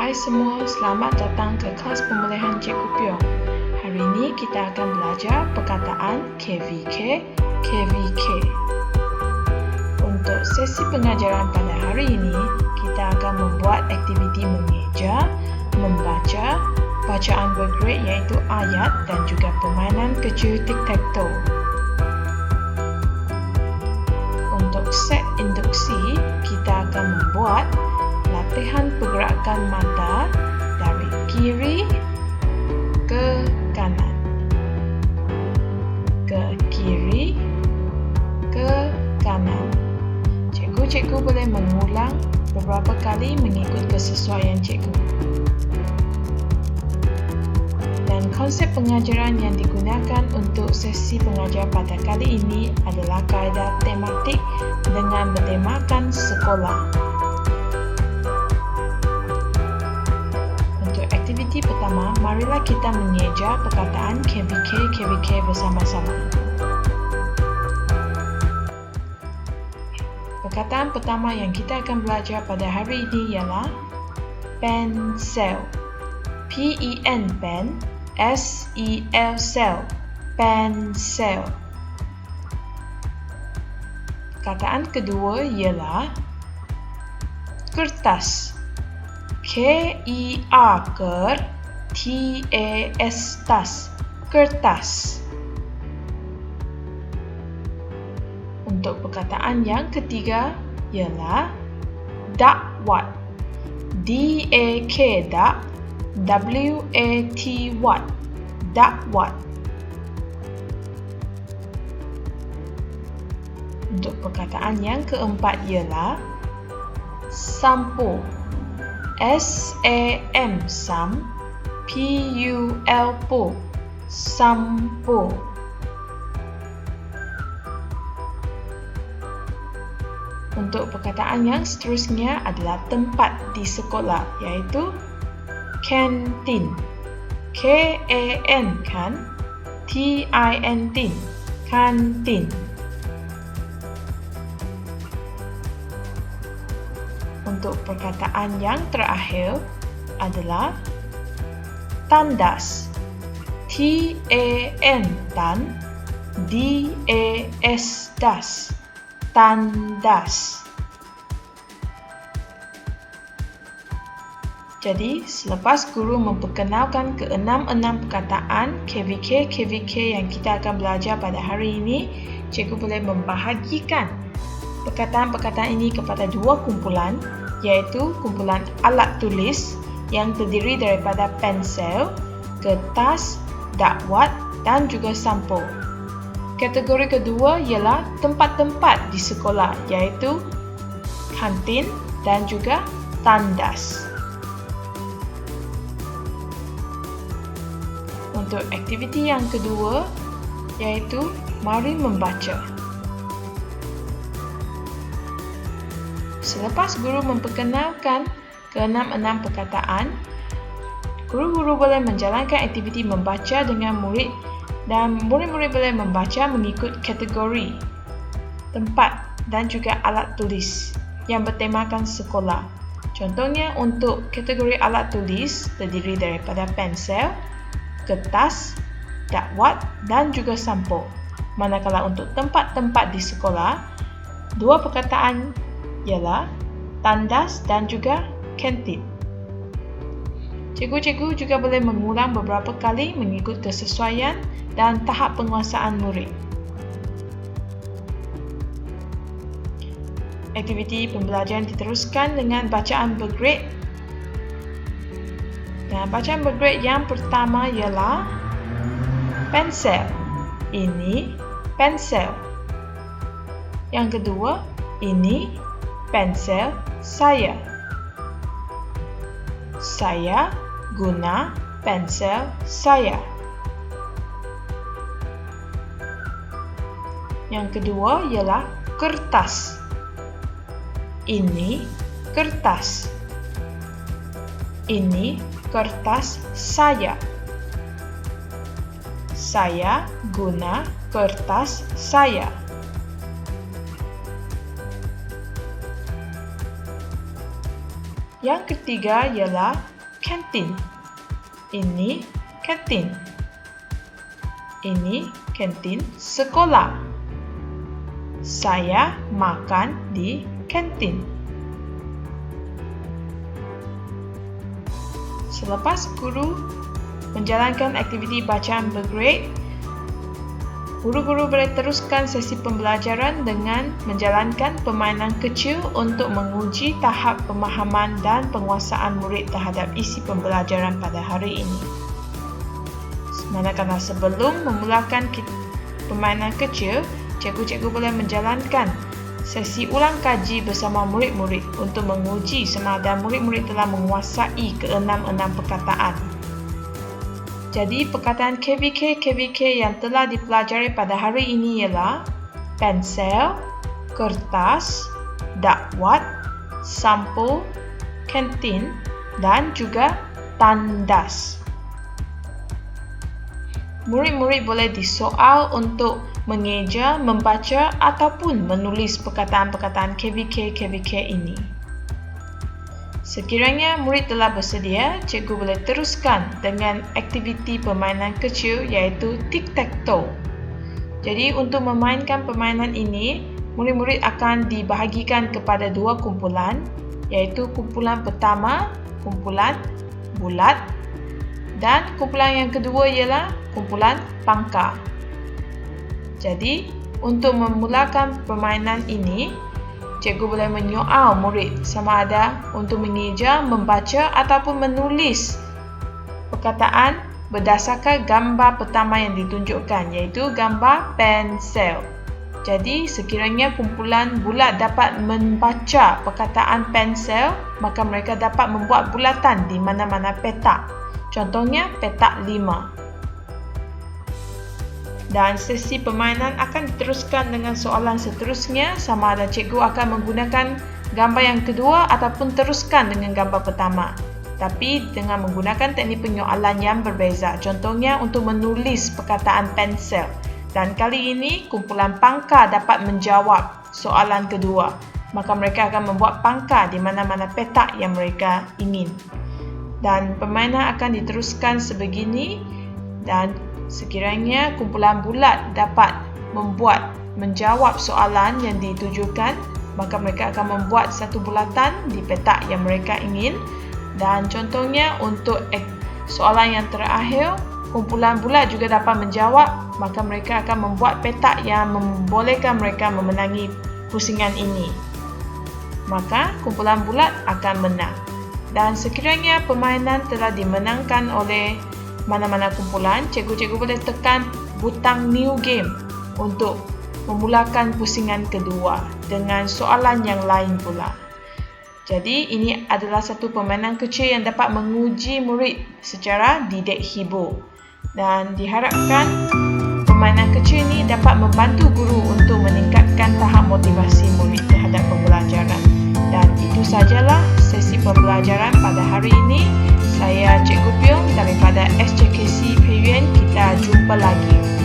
Hai semua, selamat datang ke kelas pemulihan Cikgu Piong. Hari ini kita akan belajar perkataan KVK, KVK. Untuk sesi pengajaran pada hari ini, kita akan membuat aktiviti mengeja, membaca, bacaan bergrade iaitu ayat dan juga permainan kecil tic-tac-toe. Untuk set induksi, kita akan membuat latihan pergerakan mata dari kiri ke kanan, ke kiri ke kanan. Cikgu boleh mengulang beberapa kali mengikut kesesuaian cikgu. Dan konsep pengajaran yang digunakan untuk sesi pengajaran pada kali ini adalah kaedah tematik dengan bertemakan sekolah. Aktiviti pertama, marilah kita mengeja perkataan KVK bersama-sama. Perkataan pertama yang kita akan belajar pada hari ini ialah pensel. P-E-N, pen, S-E-L, cell, pensel. Perkataan kedua ialah kertas. K-E-R, ker, T-A-S, tas, kertas. Untuk perkataan yang ketiga ialah dakwat. D-A-K, dak, W-A-T, wat, dakwat. Untuk perkataan yang keempat ialah sampo. S-A-M, sam, P-U-L, po, sampo. Untuk perkataan yang seterusnya adalah tempat di sekolah, iaitu kantin. K-A-N, kan, T-I-N, tin, kantin. Untuk perkataan yang terakhir adalah tandas. T-A-N, tan, D-A-S, das, tandas. Jadi, selepas guru memperkenalkan ke-6 perkataan KVK yang kita akan belajar pada hari ini, cikgu boleh membahagikan perkataan-perkataan ini kepada dua kumpulan, iaitu kumpulan alat tulis yang terdiri daripada pensel, kertas, dakwat dan juga sampo. Kategori kedua ialah tempat-tempat di sekolah, iaitu kantin dan juga tandas. Untuk aktiviti yang kedua, iaitu mari membaca. Selepas guru memperkenalkan ke-6 perkataan, guru-guru boleh menjalankan aktiviti membaca dengan murid dan murid-murid boleh membaca mengikut kategori, tempat dan juga alat tulis yang bertemakan sekolah. Contohnya untuk kategori alat tulis terdiri daripada pensel, kertas, dakwat dan juga sampo. Manakala untuk tempat-tempat di sekolah, dua perkataan ialah tandas dan juga kantin. Cikgu juga boleh mengulang beberapa kali mengikut kesesuaian dan tahap penguasaan murid. Aktiviti pembelajaran diteruskan dengan bacaan bergrade. Dan bacaan bergrade yang pertama ialah pensel. Ini pensel. Yang kedua, ini pensel saya. Saya guna pensel saya. Yang kedua ialah kertas. Ini kertas. Ini kertas saya. Saya guna kertas saya. Yang ketiga ialah kantin. Ini kantin. Ini kantin sekolah. Saya makan di kantin. Selepas guru menjalankan aktiviti bacaan bergrade, guru-guru boleh teruskan sesi pembelajaran dengan menjalankan permainan kecil untuk menguji tahap pemahaman dan penguasaan murid terhadap isi pembelajaran pada hari ini. Manakala sebelum memulakan permainan kecil, cikgu-cikgu boleh menjalankan sesi ulang kaji bersama murid-murid untuk menguji sama ada murid-murid telah menguasai keenam-enam perkataan. Jadi, perkataan KVK yang telah dipelajari pada hari ini ialah pensel, kertas, dakwat, sampul, kantin dan juga tandas. Murid-murid boleh disoal untuk mengeja, membaca ataupun menulis perkataan-perkataan KVK ini. Sekiranya murid telah bersedia, cikgu boleh teruskan dengan aktiviti permainan kecil iaitu tic-tac-toe. Jadi untuk memainkan permainan ini, murid-murid akan dibahagikan kepada dua kumpulan, iaitu kumpulan pertama, kumpulan bulat, dan kumpulan yang kedua ialah kumpulan pangkar. Jadi, untuk memulakan permainan ini, cikgu boleh menyoal murid sama ada untuk mengeja, membaca ataupun menulis perkataan berdasarkan gambar pertama yang ditunjukkan, iaitu gambar pensel. Jadi, sekiranya kumpulan bulat dapat membaca perkataan pensel, maka mereka dapat membuat bulatan di mana-mana petak. Contohnya, petak 5. Dan sesi permainan akan diteruskan dengan soalan seterusnya sama ada cikgu akan menggunakan gambar yang kedua ataupun teruskan dengan gambar pertama. Tapi dengan menggunakan teknik penyoalan yang berbeza. Contohnya untuk menulis perkataan pensel. Dan kali ini kumpulan pangkar dapat menjawab soalan kedua. Maka mereka akan membuat pangkar di mana-mana petak yang mereka ingin. Dan permainan akan diteruskan sebegini dan sekiranya kumpulan bulat dapat menjawab soalan yang ditujukan, maka mereka akan membuat satu bulatan di petak yang mereka ingin. Dan contohnya untuk soalan yang terakhir, kumpulan bulat juga dapat menjawab, maka mereka akan membuat petak yang membolehkan mereka memenangi pusingan ini. Maka kumpulan bulat akan menang. Dan sekiranya permainan telah dimenangkan oleh mana-mana kumpulan, cikgu-cikgu boleh tekan butang new game untuk memulakan pusingan kedua dengan soalan yang lain pula. Jadi, ini adalah satu permainan kecil yang dapat menguji murid secara didik hibur. Dan diharapkan permainan kecil ini dapat membantu guru untuk meningkatkan tahap motivasi murid terhadap pembelajaran. Dan itu sajalah sesi pembelajaran pada hari ini. Saya Cikgu Piong daripada SJKC Pei Yuen. Kita jumpa lagi.